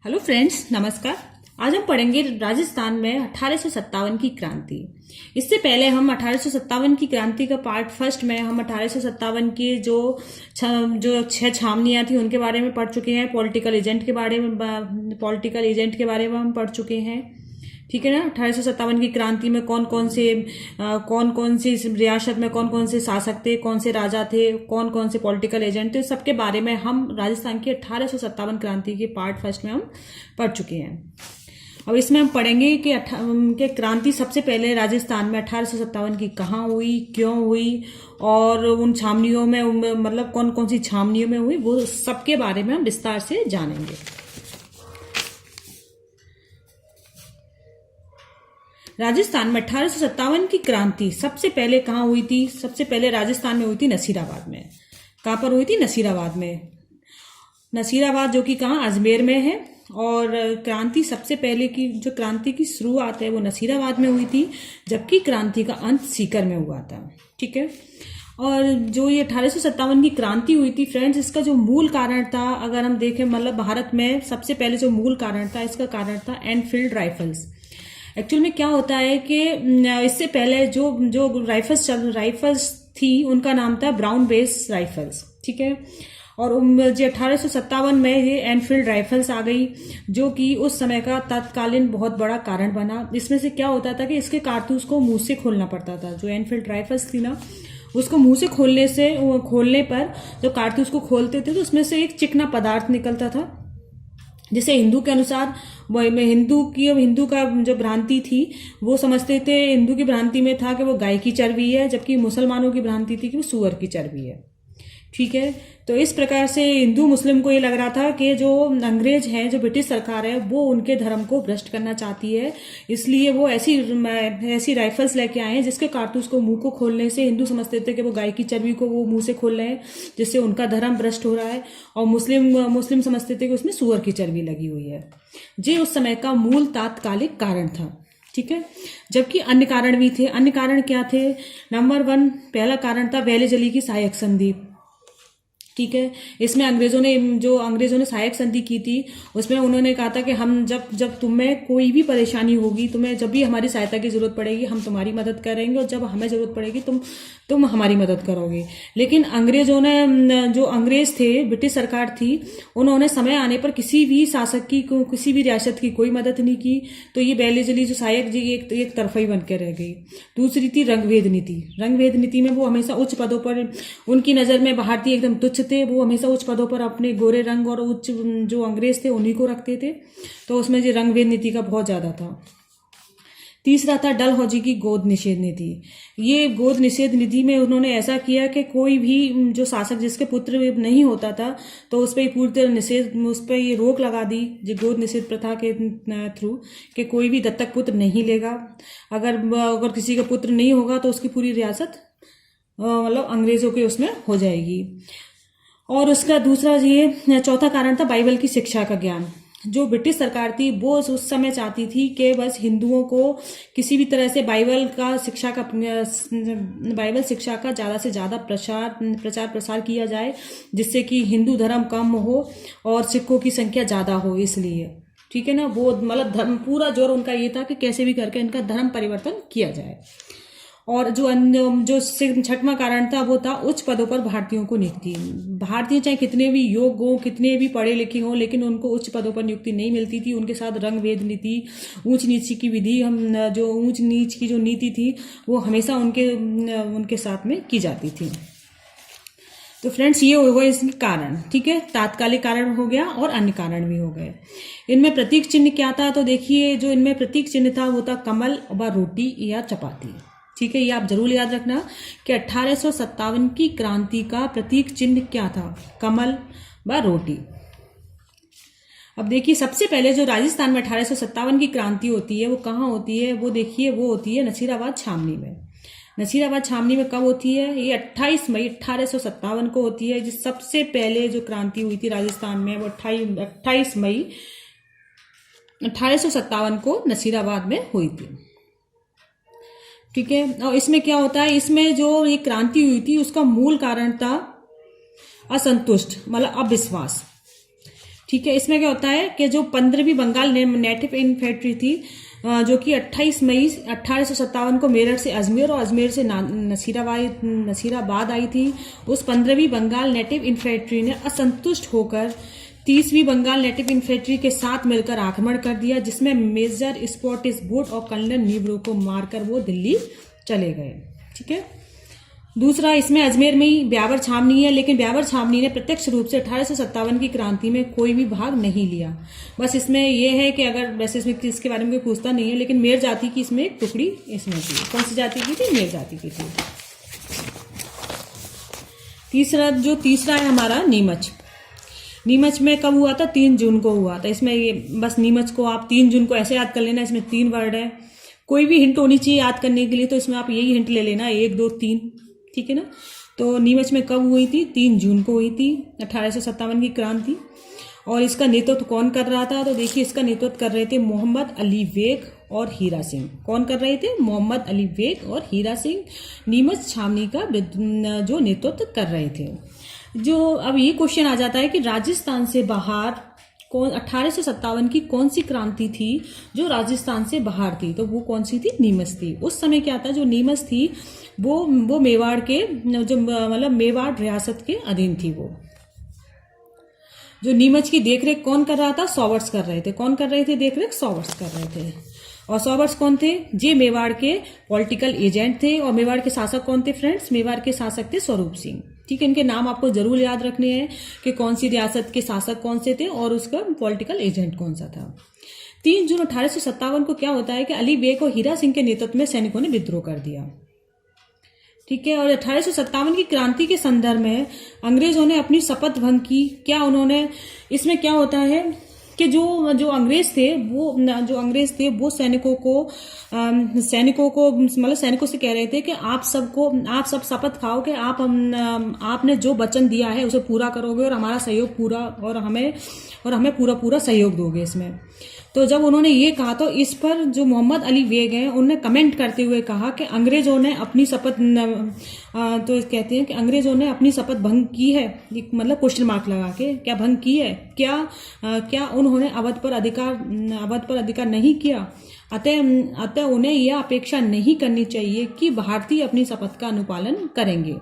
Hello friends, नमस्कार। आज हम पढ़ेंगे राजस्थान में 1857 की क्रांति। इससे पहले हम 1857 की क्रांति का पार्ट फर्स्ट में हम 1857 की जो छह छावनियां थी उनके बारे में पढ़ चुके हैं। पॉलिटिकल एजेंट के बारे में हम पढ़ चुके हैं। ठीक है ना। 1857 की क्रांति में कौन कौन सी रियासत में कौन कौन से शासक थे, कौन से राजा थे, कौन कौन से पॉलिटिकल एजेंट थे, सबके बारे में हम राजस्थान की 1857 क्रांति के पार्ट फर्स्ट में हम पढ़ चुके हैं। अब इसमें हम पढ़ेंगे कि क्रांति सबसे पहले राजस्थान में 1857 की कहाँ हुई, क्यों हुई, और उन छावनियों में मतलब कौन कौन सी छावनियों में हुई, वो सबके बारे में हम विस्तार से जानेंगे। राजस्थान में 1857 की क्रांति सबसे पहले कहाँ हुई थी? सबसे पहले राजस्थान में हुई थी नसीराबाद में। कहाँ पर हुई थी? नसीराबाद में। नसीराबाद जो कि कहाँ? अजमेर में है। और क्रांति सबसे पहले की जो क्रांति की शुरुआत है वो नसीराबाद में हुई थी, जबकि क्रांति का अंत सीकर में हुआ था। ठीक है। और जो ये 1857 की क्रांति हुई थी फ्रेंड्स, इसका जो मूल कारण था, अगर हम देखें मतलब भारत में सबसे पहले जो मूल कारण था, इसका कारण था एनफील्ड राइफल्स। एक्चुअल में क्या होता है कि इससे पहले जो राइफल्स थी उनका नाम था ब्राउन बेस राइफल्स। ठीक है। और जो 1857 में ये एनफील्ड राइफल्स आ गई, जो कि उस समय का तत्कालीन बहुत बड़ा कारण बना। इसमें से क्या होता था कि इसके कारतूस को मुंह से खोलना पड़ता था। जो एनफील्ड राइफल्स थी ना, उसको मुंह से खोलने पर जो कारतूस को खोलते थे तो उसमें से एक चिकना पदार्थ निकलता था, जिसे हिंदू के अनुसार हिंदू का जो भ्रांति थी वो समझते थे, हिंदू की भ्रांति में था कि वो गाय की चर्बी है, जबकि मुसलमानों की भ्रांति थी कि वो सूअर की चर्बी है। ठीक है। तो इस प्रकार से हिंदू मुस्लिम को ये लग रहा था कि जो अंग्रेज हैं, जो ब्रिटिश सरकार है, वो उनके धर्म को भ्रष्ट करना चाहती है। इसलिए वो ऐसी राइफल्स लेके आए हैं जिसके कारतूस को मुंह को खोलने से हिंदू समझते थे कि वो गाय की चर्बी को वो मुंह से खोल रहे हैं, जिससे उनका धर्म भ्रष्ट हो रहा है। और मुस्लिम समझते थे कि उसमें सूअर की चर्बी लगी हुई है। ये उस समय का मूल तात्कालिक कारण था। ठीक है। जबकि अन्य कारण भी थे। अन्य कारण क्या थे? नंबर 1 पहला कारण था वेले जली की सहायक संधि। ठीक है। इसमें अंग्रेजों ने सहायक संधि की थी, उसमें उन्होंने कहा था कि हम जब तुम्हें कोई भी परेशानी होगी, तुम्हें जब भी हमारी सहायता की जरूरत पड़ेगी, हम तुम्हारी मदद करेंगे, और जब हमें जरूरत पड़ेगी तुम हमारी मदद करोगे। लेकिन जो अंग्रेज थे, ब्रिटिश सरकार थी, उन्होंने समय आने पर किसी भी शासक की, किसी भी रियासत की कोई मदद नहीं की। तो ये बेले जली जो सहायक जी एक तरफा ही बन के रह गई। दूसरी थी रंगभेद नीति। रंगभेद नीति में वो हमेशा उच्च पदों पर, उनकी नजर में भारतीय एकदम तुच्छ थे, वो हमेशा उच्च पदों पर अपने गोरे रंग और उच्च जो अंग्रेज थे उन्हीं को रखते थे। तो उसमें जो रंगभेद नीति का बहुत ज्यादा था। तीसरा था डलहौजी की गोद निषेध नीति। ये गोद निषेध नीति में उन्होंने ऐसा किया कि कोई भी जो शासक जिसके पुत्र नहीं होता था, तो उस पर पूरी तरह उस पर ये रोक लगा दी, जो गोद निषेध प्रथा के थ्रू, कि कोई भी दत्तक पुत्र नहीं लेगा। अगर किसी का पुत्र नहीं होगा तो उसकी पूरी रियासत मतलब अंग्रेजों के उसमें हो जाएगी। और उसका चौथा कारण था बाइबल की शिक्षा का ज्ञान। जो ब्रिटिश सरकार थी वो उस समय चाहती थी कि बस हिंदुओं को किसी भी तरह से बाइबल शिक्षा का ज्यादा से ज्यादा प्रसार किया जाए, जिससे कि हिंदू धर्म कम हो और सिखों की संख्या ज्यादा हो। इसलिए ठीक है ना, वो मतलब धर्म पूरा जोर उनका ये था कि कैसे भी करके इनका धर्म परिवर्तन किया जाए। और जो छठवां कारण था वो था उच्च पदों पर भारतीयों को नियुक्ति। भारतीय चाहे कितने भी योग्य हो, कितने भी पढ़े लिखे हों, लेकिन उनको उच्च पदों पर नियुक्ति नहीं मिलती थी। उनके साथ रंग भेद नीति, ऊंच नीच की विधि, जो ऊंच नीच की जो नीति थी वो हमेशा उनके साथ में की जाती थी। तो फ्रेंड्स, ये हो गए इसके कारण। ठीक है। तात्कालिक कारण हो गया और अन्य कारण भी हो गए। इनमें प्रतीक चिन्ह क्या था? तो देखिए, जो इनमें प्रतीक चिन्ह था वो था कमल व रोटी या चपाती। ठीक है। ये आप जरूर याद रखना कि 1857 की क्रांति का प्रतीक चिन्ह क्या था? कमल व रोटी। अब देखिए, सबसे पहले जो राजस्थान में 1857 की क्रांति होती है वो कहाँ होती है? वो देखिए, वो होती है नसीराबाद छावनी में। नसीराबाद छावनी में कब होती है? ये 28 मई 1857 को होती है। जिस सबसे पहले जो क्रांति हुई थी राजस्थान में वो 28 मई 1857 को नसीराबाद में हुई थी। ठीक है। और इसमें क्या होता है? इसमें जो ये क्रांति हुई थी उसका मूल कारण था असंतुष्ट, मतलब अविश्वास। ठीक है, इसमें क्या होता है कि जो 15वीं बंगाल नेटिव इन्फेंट्री थी, जो कि 28 मई 1857 को मेरठ से अजमेर और अजमेर से नसीराबाद आई थी, उस 15वीं बंगाल नेटिव इन्फेंट्री ने असंतुष्ट होकर 30वीं बंगाल नेटिव इन्फेंट्री के साथ मिलकर आक्रमण कर दिया, जिसमें मेजर स्पॉटिसवुड और कर्नल नीब्रो को मारकर वो दिल्ली चले गए। ठीक है, दूसरा, इसमें अजमेर में ही ब्यावर छावनी है, लेकिन ब्यावर छावनी ने प्रत्यक्ष रूप से 1857 की क्रांति में कोई भी भाग नहीं लिया। बस इसमें यह है कि अगर वैसे इसमें इसके बारे में कोई पूछता नहीं है, लेकिन मेर जाति की इसमें एक टुकड़ी इसमें थी। कौन सी जाति की थी? मेर जाति की थी। तीसरा है हमारा नीमच। नीमच में कब हुआ था? 3 जून को हुआ था। इसमें ये बस नीमच को आप 3 जून को ऐसे याद कर लेना, इसमें 3 वर्ड है, कोई भी हिंट होनी चाहिए याद करने के लिए, तो इसमें आप यही हिंट ले लेना, 1 2 3। ठीक है ना। तो नीमच में कब हुई थी? 3 जून को हुई थी 1857 की क्रांति। और इसका नेतृत्व कौन कर रहा था? तो देखिए, इसका नेतृत्व कर रहे थे मोहम्मद अली बेग और हीरा सिंह। कौन कर रहे थे? मोहम्मद अली बेग और हीरा सिंह नीमच छावनी का जो नेतृत्व कर रहे थे। जो अब ये क्वेश्चन आ जाता है कि राजस्थान से बाहर कौन 1857 की कौन सी क्रांति थी जो राजस्थान से बाहर थी? तो वो कौन सी थी? नीमच थी। उस समय क्या था, जो नीमच थी वो मेवाड़ के जो मतलब मेवाड़ रियासत के अधीन थी। वो जो नीमच की देखरेख कौन कर रहा था? सॉवर्ट्स कर रहे थे। कौन कर रहे थे देखरेख? सॉवर्ट्स कर रहे थे। और सॉवर्ट्स कौन थे? जे मेवाड़ के पॉलिटिकल एजेंट थे। और मेवाड़ के शासक कौन थे फ्रेंड्स? मेवाड़ के शासक थे स्वरूप सिंह। ठीक है, इनके नाम आपको जरूर याद रखने हैं कि कौन सी रियासत के शासक कौन से थे और उसका पॉलिटिकल एजेंट कौन सा था। 3 जून 1857 को क्या होता है कि अली बेग और हीरा सिंह के नेतृत्व में सैनिकों ने विद्रोह कर दिया। ठीक है, और 1857 की क्रांति के संदर्भ में अंग्रेजों ने अपनी शपथ भंग की। क्या उन्होंने, इसमें क्या होता है कि जो अंग्रेज थे वो सैनिकों को मतलब सैनिकों से कह रहे थे कि आप सब शपथ खाओ कि आपने जो वचन दिया है उसे पूरा करोगे और हमारा सहयोग पूरा और हमें पूरा सहयोग दोगे इसमें। तो जब उन्होंने ये कहा तो इस पर जो मोहम्मद अली बेग हैं उन्होंने कमेंट करते हुए कहा कि अंग्रेजों ने अपनी शपथ तो कहते हैं कि अंग्रेजों ने अपनी शपथ भंग की है, मतलब क्वेश्चन मार्क लगा के, क्या भंग की है? क्या उन्होंने अवध पर अधिकार नहीं किया? अतः उन्हें यह अपेक्षा नहीं करनी चाहिए कि भारतीय अपनी शपथ का अनुपालन करेंगे,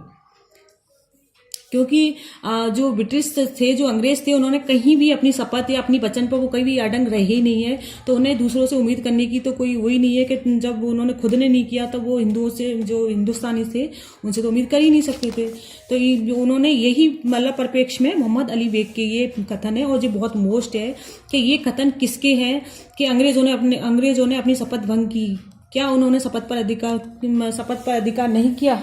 क्योंकि जो ब्रिटिश थे, जो अंग्रेज थे, उन्होंने कहीं भी अपनी शपथ या अपनी वचन पर वो कहीं भी अड़ंग रहे ही नहीं है। तो उन्हें दूसरों से उम्मीद करने की तो कोई वही नहीं है कि जब उन्होंने खुद ने नहीं किया तो वो हिंदुओं से, जो हिंदुस्तानी थे, उनसे तो उम्मीद कर ही नहीं सकते थे। तो उन्होंने यही मतलब परिप्रेक्ष्य में मोहम्मद अली बेग के ये कथन है, और जो बहुत मोस्ट है कि ये कथन किसके हैं कि अंग्रेजों ने अपनी शपथ भंग की। क्या उन्होंने शपथ पर अधिकार नहीं किया?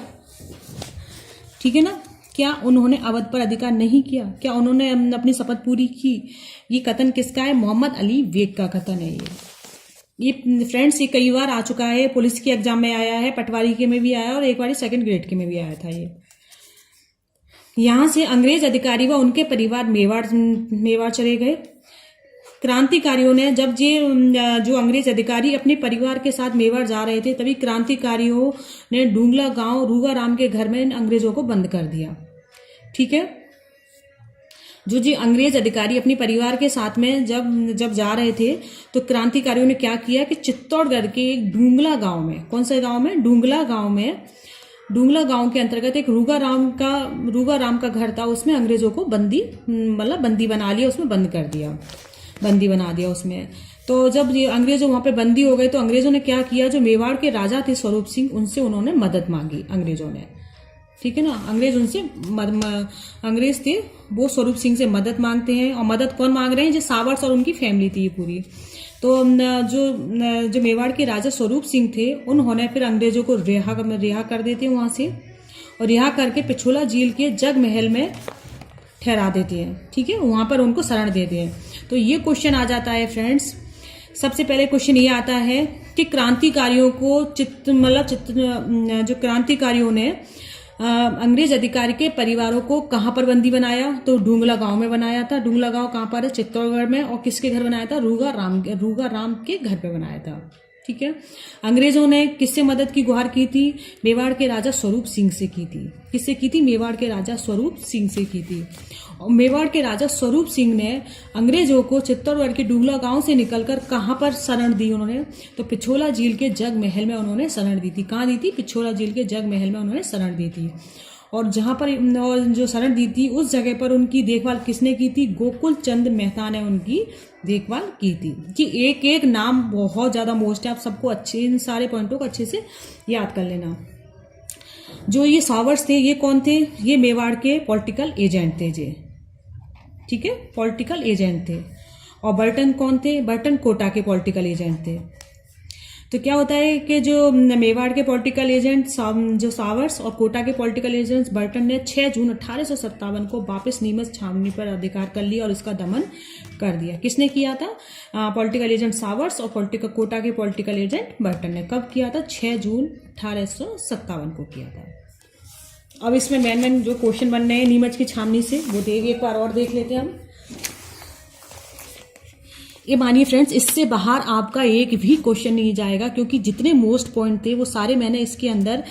ठीक है ना। क्या उन्होंने अवध पर अधिकार नहीं किया? क्या उन्होंने अपनी शपथ पूरी की? ये कथन किसका है? मोहम्मद अली बेग का कथन है ये फ्रेंड्स, ये कई बार आ चुका है, पुलिस के एग्जाम में आया है, पटवारी के में भी आया और एक बार 2nd ग्रेड के में भी आया था ये। यहां से अंग्रेज अधिकारी व उनके परिवार मेवाड़ चले गए। क्रांतिकारियों ने जब जो अंग्रेज अधिकारी अपने परिवार के साथ मेवाड़ जा रहे थे, तभी क्रांतिकारियों ने डूंगला गांव रूगाराम के घर में इन अंग्रेजों को बंद कर दिया। ठीक है, जो अंग्रेज अधिकारी अपने परिवार के साथ में जब जा रहे थे तो क्रांतिकारियों ने क्या किया कि चित्तौड़गढ़ के एक डूंगला गांव में, कौन से गांव में? डूंगला गांव के अंतर्गत एक रूगाराम का घर था, उसमें अंग्रेजों को बंदी बना लिया, उसमें बंदी बना दिया उसमें। तो जब ये अंग्रेजों वहां पे बंदी हो गए तो अंग्रेजों ने क्या किया, जो मेवाड़ के राजा थे स्वरूप सिंह, उनसे उन्होंने मदद मांगी अंग्रेजों ने। ठीक है ना, अंग्रेज थे वो स्वरूप सिंह से मदद मांगते हैं। और मदद कौन मांग रहे हैं? जो सावर्ट्स और उनकी फैमिली थी पूरी। तो जो मेवाड़ के राजा स्वरूप सिंह थे, उन्होंने फिर अंग्रेजों को रिहा कर देते हैं वहां से, और रिहा करके पिछोला झील के जग महल में ठहरा देते हैं। ठीक है, वहां पर उनको शरण देते हैं। तो ये क्वेश्चन आ जाता है फ्रेंड्स, सबसे पहले क्वेश्चन ये आता है कि क्रांतिकारियों को जो क्रांतिकारियों ने अंग्रेज अधिकारी के परिवारों को कहां पर बंदी बनाया? तो डूंगला गांव में बनाया था। डूंगला गांव कहां पर है? चित्तौड़गढ़ में। और किसके घर बनाया था? रूगा राम के घर पे बनाया था। ठीक है। अंग्रेजों ने किससे मदद की गुहार की थी? मेवाड़ के राजा स्वरूप सिंह से की थी। किससे की थी? मेवाड़ के राजा स्वरूप सिंह से की थी। और मेवाड़ के राजा स्वरूप सिंह ने अंग्रेजों को चित्तौड़गढ़ के डुगला गांव से निकलकर कहां पर शरण दी उन्होंने? तो पिछोला झील के जग महल में उन्होंने शरण दी थी। कहां दी थी? पिछोला झील के जग महल में उन्होंने शरण दी थी। और जहां पर जो शरण दी थी उस जगह पर उनकी देखभाल किसने की थी? गोकुल चंद मेहता ने उनकी देखभाल की थी। कि एक एक नाम बहुत ज्यादा मोस्ट है, आप सबको अच्छे इन सारे पॉइंटों को अच्छे से याद कर लेना। जो ये सावर्स थे ये कौन थे? ये मेवाड़ के पॉलिटिकल एजेंट थे जे, ठीक है, पॉलिटिकल एजेंट थे। और बर्टन कौन थे? बर्टन कोटा के पॉलिटिकल एजेंट थे। तो क्या होता है कि जो मेवाड़ के पॉलिटिकल एजेंट जो सावर्स और कोटा के पॉलिटिकल एजेंट्स बर्टन ने 6 जून 1857 को वापस नीमच छावनी पर अधिकार कर लिया और इसका दमन कर दिया। किसने किया था? पॉलिटिकल एजेंट सावर्स और कोटा के पॉलिटिकल एजेंट बर्टन ने। कब किया था? 6 जून 1857 को किया था। अब इसमें मेन जो क्वेश्चन बन रहे हैं नीमच की छावनी से वो एक बार और देख लेते हैं हम। ये मानिए फ्रेंड्स, इससे बाहर आपका एक भी क्वेश्चन नहीं जाएगा क्योंकि जितने मोस्ट पॉइंट थे वो सारे मैंने इसके अंदर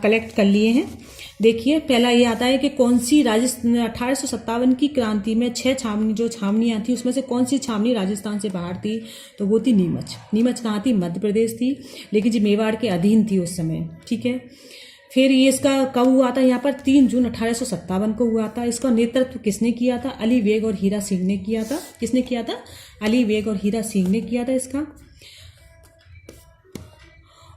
कलेक्ट कर लिए हैं। देखिए, पहला ये आता है कि कौन सी 1857 की क्रांति में 6 छावनियां थी उसमें से कौन सी छावनी राजस्थान से बाहर थी? तो वो थी नीमच। नीमच कहाँ थी? मध्य प्रदेश थी, लेकिन जो मेवाड़ के अधीन थी उस समय, ठीक है। फिर ये इसका कब हुआ था? यहाँ पर 3 जून 1857 को हुआ था। इसका नेतृत्व किसने किया था? अली बेग और हीरा सिंह ने किया था। किसने किया था? अली बेग और हीरा सिंह ने किया था इसका।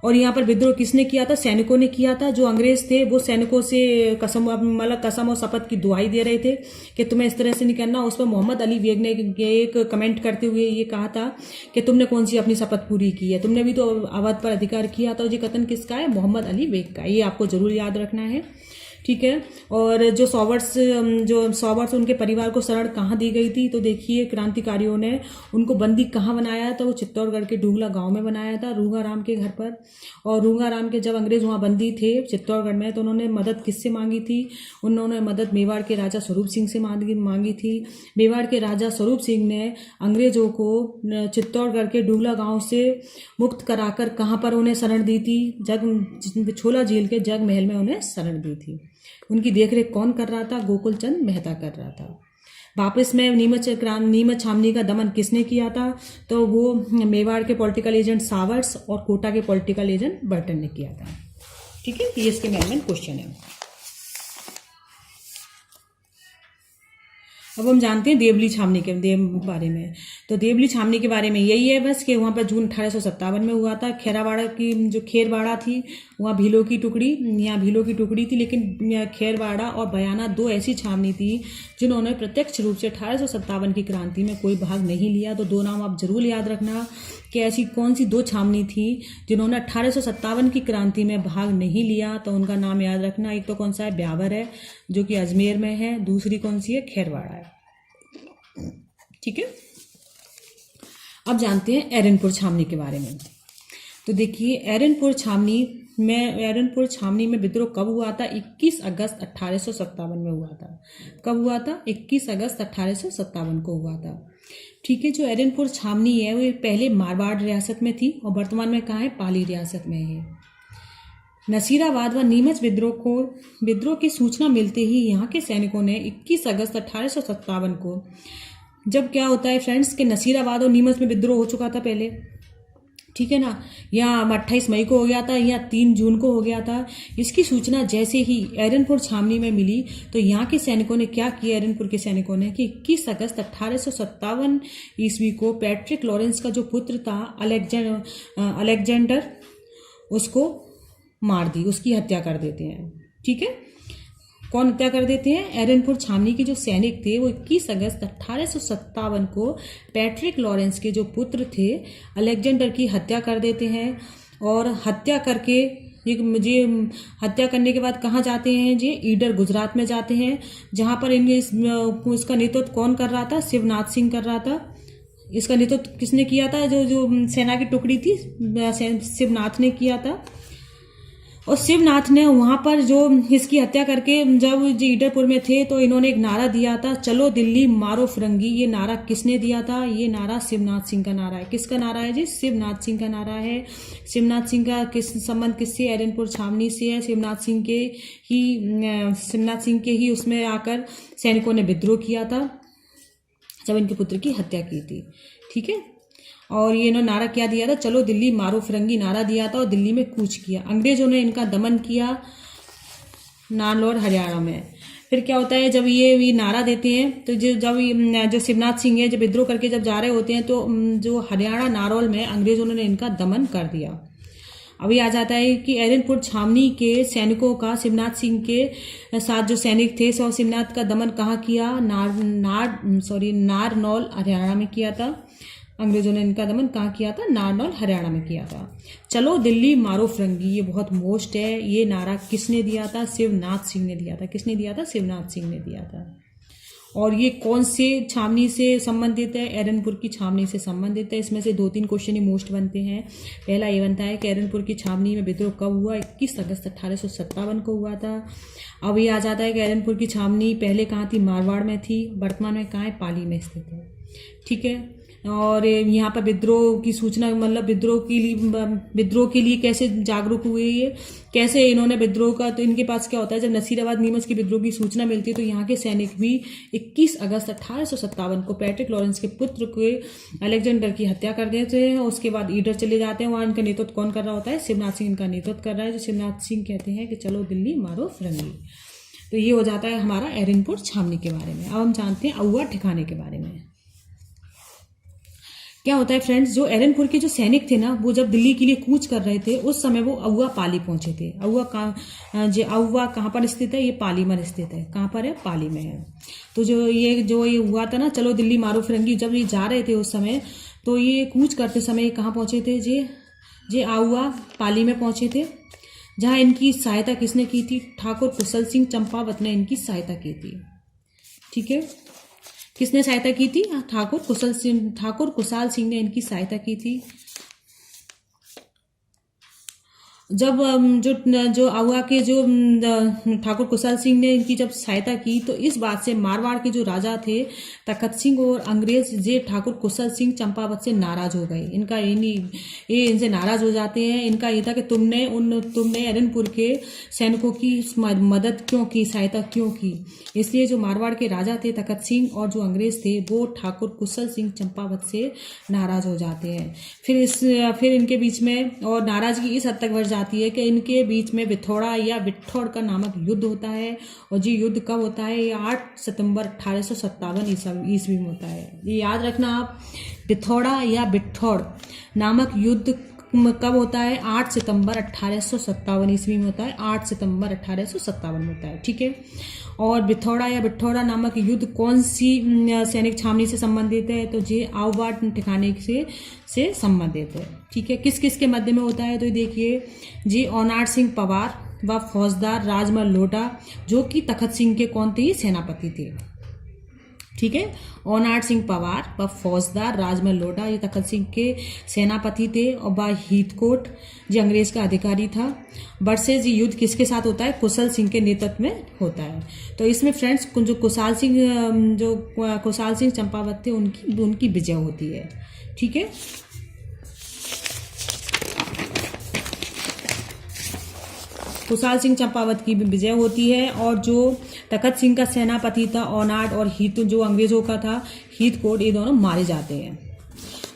और यहाँ पर विद्रोह किसने किया था? सैनिकों ने किया था। जो अंग्रेज थे वो सैनिकों से कसम और शपथ की दुहाई दे रहे थे कि तुम्हें इस तरह से नहीं करना। उस पर मोहम्मद अली बेग ने एक कमेंट करते हुए ये कहा था कि तुमने कौन सी अपनी शपथ पूरी की है, तुमने भी तो अवध पर अधिकार किया था। ये कथन किसका है? मोहम्मद अली बेग का। ये आपको जरूर याद रखना है, ठीक है। और जो सॉवर्स उनके परिवार को शरण कहाँ दी गई थी? तो देखिए, क्रांतिकारियों ने उनको बंदी कहाँ बनाया था? वो चित्तौड़गढ़ के डुगला गांव में बनाया था, रूंगाराम के घर पर। और रूंगाराम के जब अंग्रेज वहाँ बंदी थे चित्तौड़गढ़ में तो उन्होंने मदद किससे मांगी थी? उन्होंने मदद मेवाड़ के राजा स्वरूप सिंह से मांगी थी। मेवाड़ के राजा स्वरूप सिंह ने अंग्रेजों को चित्तौड़गढ़ के डुगला गाँव से मुक्त कराकर कहाँ पर उन्हें शरण दी थी? पिछोला झील के जग महल में उन्हें शरण दी थी। उनकी देखरेख कौन कर रहा था? गोकुल चंद मेहता कर रहा था। वापस में नीमच छावनी का दमन किसने किया था? तो वो मेवाड़ के पॉलिटिकल एजेंट सावर्स और कोटा के पॉलिटिकल एजेंट बर्टन ने किया था, ठीक है। ये इसके मेन क्वेश्चन है। अब हम जानते हैं देवली छावनी के बारे में। तो देवली छावनी के बारे में यही है बस कि वहाँ पर जून 1857 में हुआ था। खेरावाड़ा की जो खेरवाड़ा थी वहाँ भीलों की टुकड़ी, यहाँ भीलों की टुकड़ी थी, लेकिन खेरवाड़ा और बयाना 2 ऐसी छावनी थी जिन्होंने प्रत्यक्ष रूप से 1857 की क्रांति में कोई भाग नहीं लिया। तो 2 नाम आप जरूर याद रखना कि ऐसी कौन सी 2 छावनी थी जिन्होंने 1857 की क्रांति में भाग नहीं लिया। तो उनका नाम याद रखना। एक तो कौन सा है? ब्यावर है जो कि अजमेर में है। दूसरी कौन सी है? खेरवाड़ा है, ठीक है। अब जानते हैं एरनपुर छावनी के बारे में। तो देखिए, एरनपुर छावनी में विद्रोह कब हुआ था? 21 अगस्त 1857 में हुआ था। कब हुआ था? 21 अगस्त 1857 को हुआ था, ठीक है। जो एरनपुर छावनी है वो पहले मारवाड़ रियासत में थी और वर्तमान में कहाँ है? पाली रियासत में है। नसीराबाद व नीमच विद्रोह की सूचना मिलते ही यहाँ के सैनिकों ने 21 अगस्त 1857 को, जब क्या होता है फ्रेंड्स कि नसीराबाद और नीमच में विद्रोह हो चुका था पहले, ठीक है ना। यहाँ 28 मई को हो गया था, यहाँ 3 जून को हो गया था। इसकी सूचना जैसे ही एरनपुर छावनी में मिली तो यहाँ के सैनिकों ने क्या किया? एरनपुर के सैनिकों ने कि 21 अगस्त 1857 ईस्वी को पैट्रिक लॉरेंस का जो पुत्र था अलेक्जेंडर, उसको मार दी, उसकी हत्या कर देते हैं, ठीक है। कौन हत्या कर देते हैं? एरनपुर छावनी के जो सैनिक थे वो 21 अगस्त 1857 को पैट्रिक लॉरेंस के जो पुत्र थे अलेक्जेंडर की हत्या कर देते हैं। और हत्या करके हत्या करने के बाद कहाँ जाते हैं? ये ईडर गुजरात में जाते हैं, जहाँ पर इसका नेतृत्व कौन कर रहा था? शिवनाथ सिंह कर रहा था। इसका नेतृत्व किसने किया था? जो सेना की टुकड़ी थी शिवनाथ ने किया था। और शिवनाथ ने वहां पर जो इसकी हत्या करके जब ईडरपुर में थे तो इन्होंने एक नारा दिया था, चलो दिल्ली मारो फिरंगी। ये नारा किसने दिया था? ये नारा शिवनाथ सिंह का नारा है। किसका नारा है जी? शिवनाथ सिंह का नारा है। शिवनाथ सिंह का संबंध किससे? एरनपुर छावनी से है। शिवनाथ सिंह के ही उसमें आकर सैनिकों ने विद्रोह किया था जब इनके पुत्र की हत्या की थी। ठीक है, और ये इन्होंने नारा क्या दिया था? चलो दिल्ली मारो फिरंगी नारा दिया था और दिल्ली में कूच किया। अंग्रेजों ने इनका दमन किया नारनौल हरियाणा में। फिर क्या होता है, जब ये नारा देते हैं तो जो शिवनाथ सिंह है, जब विद्रोह करके जब जा रहे होते हैं तो जो हरियाणा नारौल में अंग्रेजों ने इनका दमन कर दिया। अभी आ जाता है कि एरनपुर छावनी के सैनिकों का शिवनाथ सिंह के साथ जो सैनिक थे सो शिवनाथ का दमन कहाँ किया? नारनौल हरियाणा में किया था। अंग्रेजों ने इनका दमन कहाँ किया था? नारनौल हरियाणा में किया था। चलो दिल्ली मारो फिरंगी, ये बहुत मोस्ट है। ये नारा किसने दिया था? शिवनाथ सिंह ने दिया था। किसने दिया था? शिवनाथ सिंह ने दिया था। और ये कौन से छावनी से संबंधित है? एरनपुर की छावनी से संबंधित है। इसमें से 2-3 क्वेश्चन ही मोस्ट बनते हैं। पहला ये बनता है कि एरनपुर की छावनी में विद्रोह कब हुआ? 21 अगस्त 1857 को हुआ था। अब ये आ जाता है कि एरनपुर की छावनी पहले कहाँ थी? मारवाड़ में थी। वर्तमान में कहाँ है? पाली में स्थित है। ठीक है, और यहाँ पर विद्रोह की सूचना, मतलब विद्रोह के लिए कैसे जागरूक हुए, ये कैसे इन्होंने विद्रोह का, तो इनके पास क्या होता है, जब नसीराबाद नीमच की विद्रोह की सूचना मिलती है तो यहाँ के सैनिक भी 21 अगस्त 1857 को पैट्रिक लॉरेंस के पुत्र के अलेक्जेंडर की हत्या कर देते हैं। उसके बाद ईडर चले जाते हैं। वहाँ इनका नेतृत्व कौन कर रहा होता है? शिवनाथ सिंह इनका नेतृत्व कर रहा है, जो शिवनाथ सिंह कहते हैं कि चलो दिल्ली मारो फिरंगी। तो ये हो जाता है हमारा एरनपुर छावनी के बारे में। अब हम जानते हैं अहुआ ठिकाने के बारे में। क्या होता है फ्रेंड्स, जो एरनपुर के जो सैनिक थे ना, वो जब दिल्ली के लिए कूच कर रहे थे उस समय वो अहुआ पाली पहुंचे थे। अहुआ कहाँ पर स्थित है? ये पाली में स्थित है। कहाँ पर है? पाली में है। तो जो ये हुआ था ना, चलो दिल्ली मारो फिरंगी, जब ये जा रहे थे उस समय, तो ये कूच करते समय कहाँ पहुंचे थे? जे अहुआ पाली में पहुंचे थे, जहाँ इनकी सहायता किसने की थी? ठाकुर कुशल सिंह चंपावत ने इनकी सहायता की थी। ठीक है, किसने सहायता की थी? ठाकुर कुशाल सिंह ने इनकी सहायता की थी। जब जो अहुआ के जो ठाकुर कुशाल सिंह ने इनकी जब सहायता की तो इस बात से मारवाड़ के जो राजा थे तखत सिंह और अंग्रेज जे ठाकुर कुशल सिंह चंपावत से नाराज हो गए। ये इनसे नाराज हो जाते हैं। इनका ये था कि तुमने एरनपुर के सैनिकों की मदद क्यों की, सहायता क्यों की। इसलिए जो मारवाड़ के राजा थे तखत सिंह और जो अंग्रेज थे वो ठाकुर कुशल सिंह चंपावत से नाराज हो जाते हैं। फिर इनके बीच में और नाराजगी इस हद तक बढ़ जाती है कि इनके बीच में विथोड़ा या बिठौड़ का नामक युद्ध होता है। और जी युद्ध कब होता है? ये 8 सितंबर 1857 ईस्वी में होता है। ये याद रखना आप, विथोड़ा या बिठौड़ नामक युद्ध कब होता है? 8 सितंबर 1857 ईस्वी में होता है। 8 सितंबर 1857 में होता है। ठीक है, और बिथौड़ा या बिठौड़ा नामक युद्ध कौन सी सैनिक छावनी से संबंधित है? तो जे अहुआ ठिकाने से संबंधित है। ठीक है, किस किस के मध्य में होता है? तो देखिए, जी ओनार सिंह पवार व फौजदार राजमल लोटा, जो कि तखत सिंह के कौन थे? ये सेनापति थे। ठीक है, ओनार सिंह पवार व फौजदार राजमल लोटा, ये तखत सिंह के सेनापति थे। और बा हीथकोट जो अंग्रेज का अधिकारी था। वर्सेज युद्ध किसके साथ होता है? कुशल सिंह के नेतृत्व में होता है। तो इसमें फ्रेंड्स जो कुशाल सिंह चंपावत थे उनकी विजय होती है। ठीक है, कुशाल सिंह चंपावत की भी विजय होती है। और जो तखत सिंह का सेनापति था ओनाड और हीथ जो अंग्रेजों का था हीथकोट, ये दोनों मारे जाते हैं।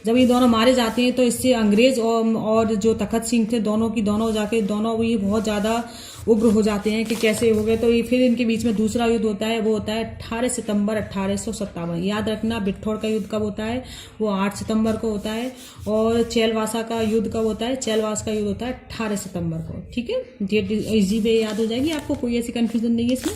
जब ये दोनों मारे जाते हैं तो इससे अंग्रेज और जो तखत सिंह थे दोनों ये बहुत ज़्यादा उग्र हो जाते हैं कि कैसे हो गए। तो ये फिर इनके बीच में दूसरा युद्ध होता है, वो होता है 18 सितंबर 1857। याद रखना, बिठौड़ का युद्ध कब होता है? वो 8 सितंबर को होता है। और चैलवासा का युद्ध कब होता है? चैलवास का युद्ध होता है 18 सितंबर को। ठीक है, डेट इजी वे याद हो जाएगी आपको, कोई ऐसी कंफ्यूजन नहीं है इसमें।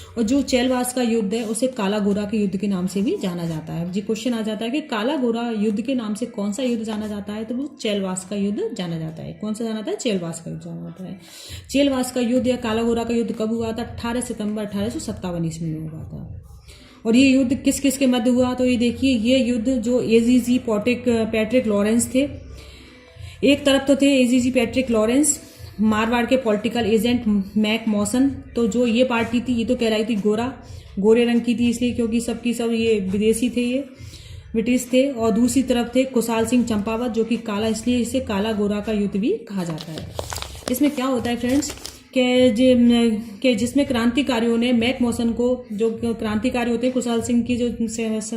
और जो चैलवास का युद्ध है उसे काला गोरा के युद्ध के नाम से भी जाना जाता है। जी क्वेश्चन आ जाता है कि काला गोरा युद्ध के नाम से कौन सा युद्ध जाना जाता है? तो वो चैलवास का युद्ध जाना जाता है। कौन सा जाना जाता है? चैलवास का युद्ध जाना जाता है। चैलवास का युद्ध या काला गोरा का युद्ध कब हुआ था? 18 सितंबर 1857 ईस्वी में हुआ था। और ये युद्ध किस किस के मध्य हुआ? तो ये देखिए, ये युद्ध जो एजीजी पैट्रिक लॉरेंस थे, एक तरफ तो थे एजीजी पैट्रिक लॉरेंस मारवाड़ के पॉलिटिकल एजेंट मैक मॉसन, तो जो ये पार्टी थी ये तो कहलाई थी गोरे रंग की थी, इसलिए क्योंकि सबकी सब ये विदेशी थे, ये ब्रिटिश थे। और दूसरी तरफ थे कुशाल सिंह चंपावत जो कि काला, इसलिए इसे काला गोरा का युद्ध भी कहा जाता है। इसमें क्या होता है फ्रेंड्स कि जिसमें क्रांतिकारियों ने मैक मॉसन को, जो क्रांतिकारी होते हैं कुशाल सिंह की जो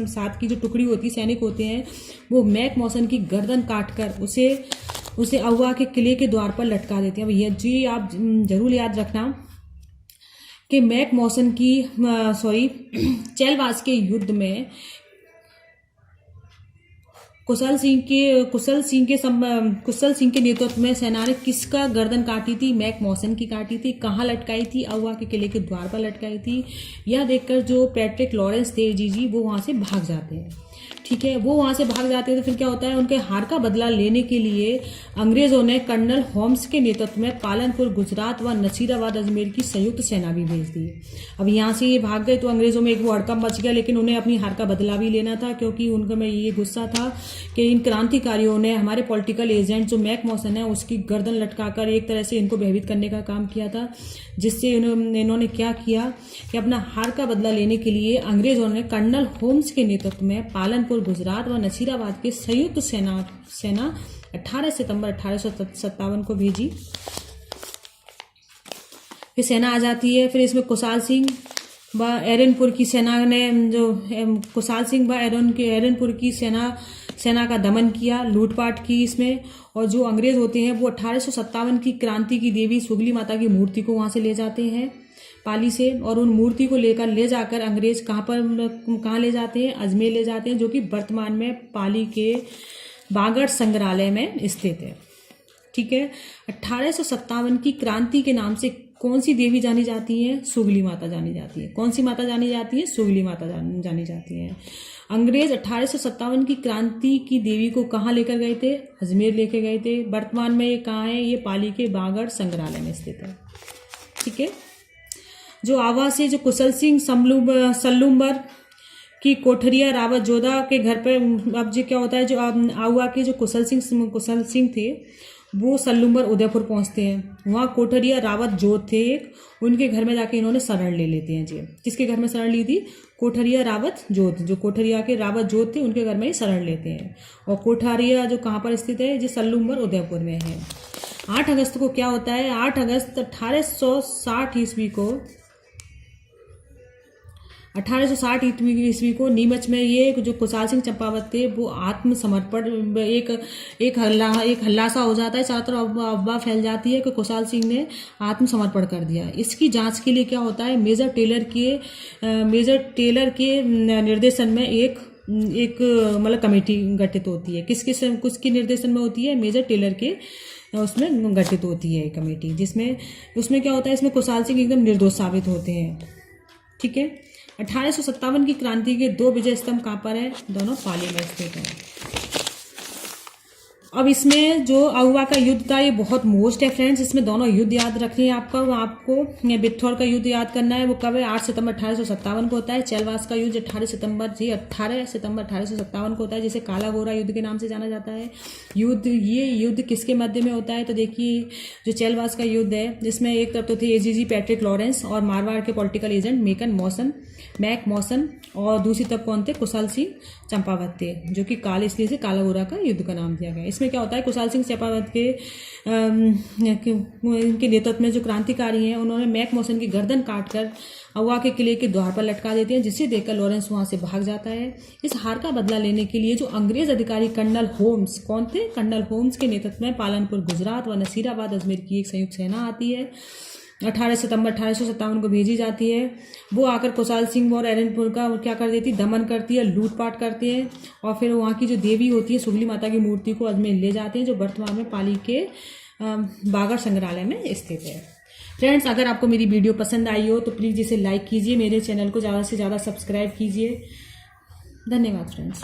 साथ की जो टुकड़ी होती है, सैनिक होते हैं, वो मैक मॉसन की गर्दन काटकर उसे अहुआ के किले के द्वार पर लटका देते हैं। अब ये जी आप जरूर याद रखना कि मैक मॉसन की चैलवास के युद्ध में कुशल सिंह के नेतृत्व में सेना ने किसका गर्दन काटी थी? मैक मॉसन की काटी थी। कहाँ लटकाई थी? अहुआ के किले के द्वार पर लटकाई थी। यह देखकर जो पैट्रिक लॉरेंस थे जी वो वहां से भाग जाते हैं। ठीक है, वो वहां से भाग जाते हैं तो फिर क्या होता है, उनके हार का बदला लेने के लिए अंग्रेजों ने कर्नल होम्स के नेतृत्व में पालनपुर, गुजरात व नसीराबाद, अजमेर की संयुक्त सेना भी भेज दी। अब यहाँ से ये भाग गए तो अंग्रेजों में एक वो हड़कंप मच गया, लेकिन उन्हें अपनी हार का बदला भी लेना था, क्योंकि उनका में ये गुस्सा था कि इन क्रांतिकारियों ने हमारे पॉलिटिकल एजेंट जो मैक मॉसन है उसकी गर्दन लटकाकर एक तरह से इनको भयभीत करने का काम किया था, जिससे इन्होंने क्या किया कि अपना हार का बदला लेने के लिए अंग्रेजों ने कर्नल होम्स के नेतृत्व में पालनपुर, गुजरात व नसीराबाद के संयुक्त सेना 18 सितंबर 1857 को भेजी। फिर सेना आ जाती है। फिर इसमें कुशाल सिंह व एरनपुर की सेना ने एरनपुर की सेना का दमन किया, लूटपाट की इसमें। और जो अंग्रेज होते हैं वो 1857 की क्रांति की देवी सुगली माता की मूर्ति को वहां से ले जाते हैं पाली से, और उन मूर्ति को ले जाकर अंग्रेज कहाँ ले जाते हैं? अजमेर ले जाते हैं, जो कि वर्तमान में पाली के बागड़ संग्रहालय में स्थित है। ठीक है, 1857 की क्रांति के नाम से कौन सी देवी जानी जाती है? सुगली माता जानी जाती है। कौन सी माता जानी जाती है? सुगली माता जानी जाती है। अंग्रेज 1857 की क्रांति की देवी को कहाँ लेकर गए थे? अजमेर लेकर गए थे। वर्तमान में ये कहाँ है? ये पाली के बागड़ संग्रहालय में स्थित है। ठीक है, जो आवास है, जो कुशल सिंह सल्लुम्बर की कोठरिया रावत जोधा के घर पे, अब जो क्या होता है, जो आहुआ के जो कुशल सिंह थे वो सल्लुम्बर उदयपुर पहुंचते हैं। वहाँ कोठरिया रावत जोध थे एक, उनके घर में जाके इन्होंने शरण ले लेते हैं जी। किसके घर में शरण ली थी? कोठरिया रावत जोध, जो कोठरिया के रावत जोध थे उनके घर में ही शरण लेते हैं। और कोठरिया जो कहाँ पर स्थित है? जो सल्लुम्बर उदयपुर में है। 8 अगस्त को क्या होता है? 8 अगस्त 1860 ईस्वी को नीमच में ये जो कुशाल सिंह चंपावत थे वो आत्मसमर्पण, एक हल्ला सा हो जाता है, चारों तरफ अफवाह फैल जाती है कि कुशाल सिंह ने आत्मसमर्पण कर दिया। इसकी जांच के लिए क्या होता है? मेजर टेलर के निर्देशन में एक मतलब कमेटी गठित होती है। किसके निर्देशन में होती है? मेजर टेलर के उसमें गठित होती है कमेटी, उसमें क्या होता है? इसमें कुशाल सिंह एकदम निर्दोष साबित होते हैं। ठीक है, 1857 की क्रांति के 2 विजय स्तंभ कहाँ पर है? दोनों पाली में स्थित है। अब इसमें जो अहुआ का युद्ध था ये बहुत मोस्ट है फ्रेंड्स, इसमें दोनों युद्ध याद रखने हैं आपको बिथौर का युद्ध याद करना है। वो कब है? 8 सितंबर 1857 को होता है। चैलवास का युद्ध 18 सितंबर 1857 को होता है, जिसे काला गोरा युद्ध के नाम से जाना जाता है। ये युद्ध किसके मध्य में होता है? तो देखिए, जो चैलवास का युद्ध है जिसमें एक तरफ तो थे एजीजी पैट्रिक लॉरेंस और मारवाड़ के पॉलिटिकल एजेंट मैक मॉसन, और दूसरी तरफ कौन थे? कुशाल सिंह चंपावत थे, जो कि इसलिए से काला गोरा का युद्ध का नाम दिया गया। इसमें क्या होता है? कुशाल सिंह चंपावत के नेतृत्व में जो क्रांतिकारी हैं उन्होंने मैक मॉसन की गर्दन काटकर अहुआ के किले के द्वार पर लटका देते हैं, जिसे देखकर लॉरेंस वहां से भाग जाता है। इस हार का बदला लेने के लिए जो अंग्रेज अधिकारी कर्नल होम्स, कौन थे? कर्नल होम्स के नेतृत्व में पालनपुर, गुजरात व नसीराबाद, अजमेर की एक संयुक्त सेना आती है। 18 सितंबर 1857 को भेजी जाती है। वो आकर कुशाल सिंह और एरनपुर का क्या कर देती? दमन करती है, लूटपाट करते हैं, और फिर वहाँ की जो देवी होती है सुगली माता की मूर्ति को अजमेर ले जाते हैं, जो वर्तमान में पाली के बागड़ संग्रहालय में स्थित है। फ्रेंड्स, अगर आपको मेरी वीडियो पसंद आई हो तो प्लीज़ इसे लाइक कीजिए, मेरे चैनल को ज़्यादा से ज़्यादा सब्सक्राइब कीजिए। धन्यवाद फ्रेंड्स।